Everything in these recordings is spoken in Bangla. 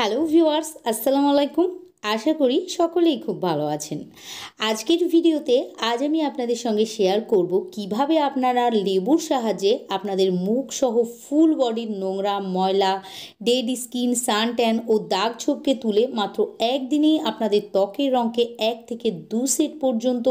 হ্যালো ভিউয়ার্স, আসসালামু আলাইকুম। আশা করি সকলেই খুব ভালো আছেন। আজকের ভিডিওতে আজ আমি আপনাদের সঙ্গে শেয়ার করব কিভাবে আপনারা লেবুর সাহায্যে আপনাদের মুখ সহ ফুল বডির নোংরা, ময়লা, ডেড স্কিন, সান ট্যান ও দাগ ছোপকে তুলে মাত্র একদিনেই আপনাদের ত্বকের রঙকে 1 থেকে 2 সেট পর্যন্ত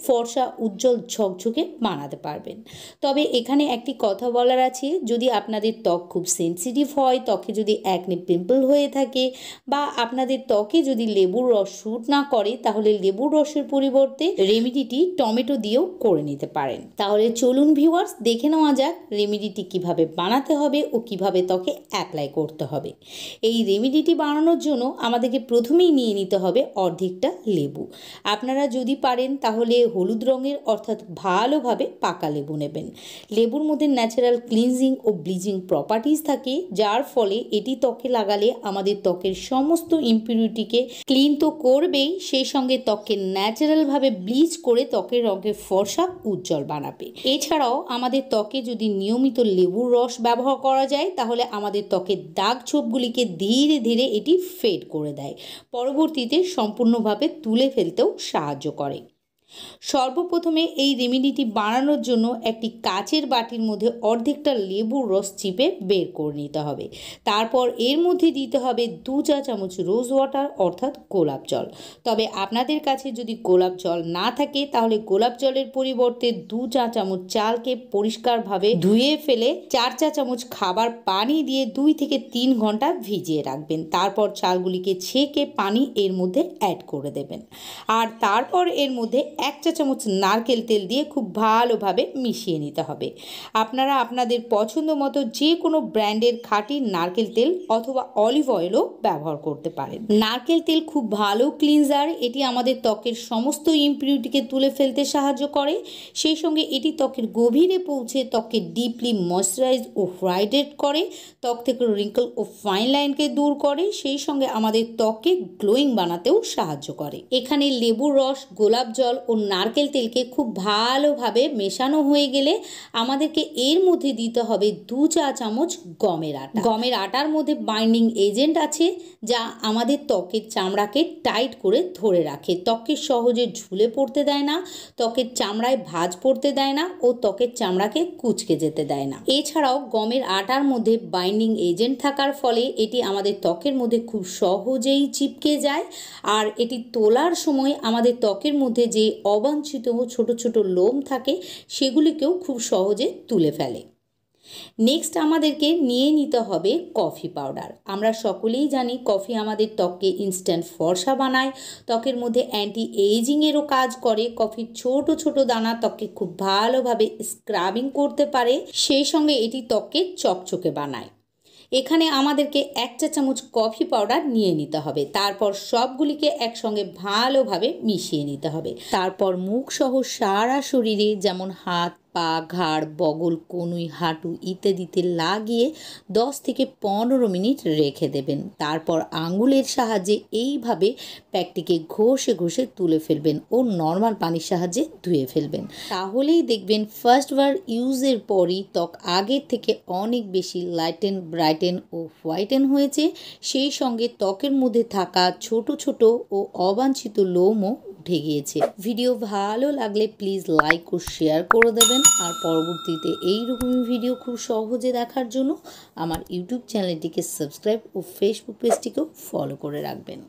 ফর্সা, উজ্জ্বল, ঝকঝকে বানাতে পারবেন। তবে এখানে একটি কথা বলার আছে, যদি আপনাদের ত্বক খুব সেনসিটিভ হয়, ত্বকে যদি অ্যাকনে পিম্পল হয়ে থাকে বা আপনাদের ত্বকে যদি লেবুর রস স্যুট না করে, তাহলে লেবুর রসের পরিবর্তে রেমেডিটি টমেটো দিয়েও করে নিতে পারেন। তাহলে চলুন ভিউয়ার্স, দেখে নেওয়া যাক রেমেডিটি কিভাবে বানাতে হবে ও কিভাবে ত্বকে অ্যাপ্লাই করতে হবে। এই রেমেডিটি বানানোর জন্য আমাদেরকে প্রথমেই নিয়ে নিতে হবে অর্ধেকটা লেবু। আপনারা যদি পারেন তাহলে হলুদ রঙের অর্থাৎ ভালোভাবে পাকা লেবু নেবেন। লেবুর মধ্যে ন্যাচারাল ক্লিনজিং ও ব্লিচিং প্রপার্টিজ থাকে, যার ফলে এটি ত্বকে লাগালে আমাদের ত্বকের সমস্ত ইমপিউরিটিকে ক্লিন তো করবেই, সেই সঙ্গে ত্বককে ন্যাচারালভাবে ব্লিচ করে ত্বকের রঙকে ফর্সা, উজ্জ্বল বানাবে। এছাড়াও আমাদের ত্বকে যদি নিয়মিত লেবুর রস ব্যবহার করা যায়, তাহলে আমাদের ত্বকের দাগ ছোপগুলিকে ধীরে ধীরে এটি ফেড করে দেয়, পরবর্তীতে সম্পূর্ণভাবে তুলে ফেলতেও সাহায্য করে। সর্বপ্রথমে এই রেমেডিটি বানানোর জন্য একটি কাচের বাটির মধ্যে অর্ধেকটা লেবুর রস চিপে বের করে নিতে হবে। তারপর এর মধ্যে দিতে হবে 2 চা চামচ রোজ ওয়াটার অর্থাৎ গোলাপ জল। তবে আপনাদের কাছে যদি গোলাপ জল না থাকে, তাহলে গোলাপ জলের পরিবর্তে 2 চা চামচ চালকে পরিষ্কারভাবে ধুয়ে ফেলে 4 চা চামচ খাবার পানি দিয়ে 2 থেকে 3 ঘন্টা ভিজিয়ে রাখবেন। তারপর চালগুলিকে ছেঁকে পানি এর মধ্যে অ্যাড করে দেবেন, আর তারপর এর মধ্যে 1 চা চামচ নারকেল তেল দিয়ে খুব ভালোভাবে মিশিয়ে নিতে হবে। আপনারা আপনাদের পছন্দ মতো যে কোনো ব্র্যান্ডের খাঁটি নারকেল তেল অথবা অলিভ অয়েলও ব্যবহার করতে পারেন। নারকেল তেল খুব ভালো ক্লিনজার, এটি আমাদের ত্বকের সমস্ত ইমপিউরিটিকে তুলে ফেলতে সাহায্য করে। সেই সঙ্গে এটি ত্বকের গভীরে পৌঁছে ত্বককে ডিপলি ময়শ্চারাইজ ও হাইড্রেট করে, ত্বক থেকে রিঙ্কল ও ফাইন লাইনকে দূর করে, সেই সঙ্গে আমাদের ত্বককে গ্লোয়িং বানাতেও সাহায্য করে। এখানে লেবুর রস, গোলাপ জল ও নারকেল তেলকে খুব ভালোভাবে মেশানো হয়ে গেলে আমাদেরকে এর মধ্যে দিতে হবে 2 চা চামচ গমের আটা। গমের আটার মধ্যে বাইন্ডিং এজেন্ট আছে, যা আমাদের ত্বকের চামড়াকে টাইট করে ধরে রাখে, ত্বকের সহজে ঝুলে পড়তে দেয় না, ত্বকের চামড়ায় ভাঁজ পড়তে দেয় না ও ত্বকের চামড়াকে কুঁচকে যেতে দেয় না। এছাড়াও গমের আটার মধ্যে বাইন্ডিং এজেন্ট থাকার ফলে এটি আমাদের ত্বকের মধ্যে খুব সহজেই চিপকে যায়, আর এটি তোলার সময় আমাদের ত্বকের মধ্যে যে অবাঞ্ছিত ছোট ছোট লোম থাকে সেগুলিকেও খুব সহজে তুলে ফেলে। নেক্সট আমাদেরকে নিয়ে নিতে হবে কফি পাউডার। আমরা সকলেই জানি কফি আমাদের ত্বককে ইনস্ট্যান্ট ফর্সা বানায়, ত্বকের মধ্যে অ্যান্টি এজিংয়েরও কাজ করে। কফির ছোট ছোট দানা ত্বককে খুব ভালোভাবে স্ক্রাবিং করতে পারে, সেই সঙ্গে এটি ত্বককে চকচকে বানায়। এখানে আমাদেরকে 1 চা চামচ কফি পাউডার নিয়ে নিতে হবে। তারপর সবগুলিকে একসঙ্গে ভালোভাবে মিশিয়ে নিতে হবে। তারপর মুখ সহ সারা শরীরে, যেমন হাত, পা, ঘাড়, বগল, কনুই, হাঁটু ইত্যাদিতে লাগিয়ে 10 থেকে 15 মিনিট রেখে দেবেন। তারপর আঙুলের সাহায্যে এইভাবে প্যাকটিকে ঘষে ঘষে তুলে ফেলবেন ও নর্মাল পানির সাহায্যে ধুয়ে ফেলবেন। তাহলেই দেখবেন ফার্স্টবার ইউজের পরই ত্বক আগের থেকে অনেক বেশি লাইটেন, ব্রাইটেন ও হোয়াইটেন হয়েছে। সেই সঙ্গে ত্বকের মধ্যে থাকা ছোট ছোট ও অবাঞ্ছিত লোমও উঠে গিয়েছে। ভিডিও ভালো লাগলে প্লিজ লাইক ও শেয়ার করে দেবেন, আর পরবর্তীতে এইরকমই ভিডিও খুব সহজে দেখার জন্য আমার ইউটিউব চ্যানেলটিকে সাবস্ক্রাইব ও ফেসবুক পেজটিকেও ফলো করে রাখবেন।